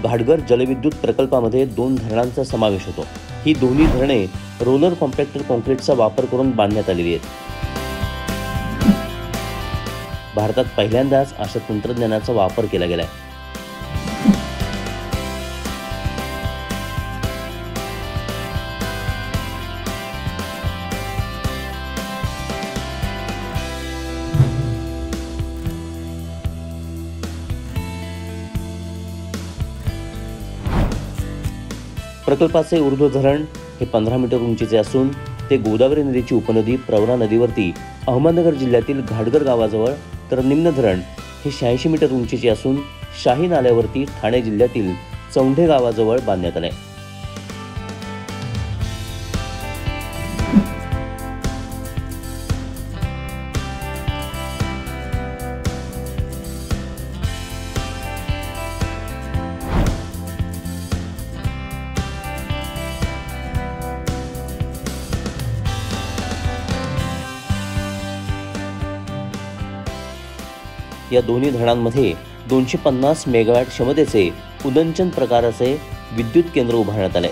घाटगर जलविद्युत प्रकल्पामध्ये 2 धरणांचा समावेश होतो। ही दोन्ही धरणे रोलर कॉम्पॅक्टर कॉन्क्रीटचा वापर करून बांधण्यात आलेली आहेत। भारतात पहिल्यांदाच अशा तंत्रज्ञानाचा वापर केला गेला आहे। प्रकल्पाचे ऊर्ध्व धरण हे 15 मीटर उंचीचे असून ते गोदावरी नदीची उपनदी प्रवरा नदीवरती अहमदनगर जिल्ह्यातील घाटगर गावाजवळ, तर निम्न धरण हे 86 मीटर उंचीचे असून शाही नाल्यावरती ठाणे जिल्ह्यातील चौंढे गावाजवळ बांधण्यात आले। या दोन्ही धरणांमध्ये 250 मेगावॅट क्षमतेचे उदंचन प्रकाराचे विद्युत केंद्र उभारण्यात आले।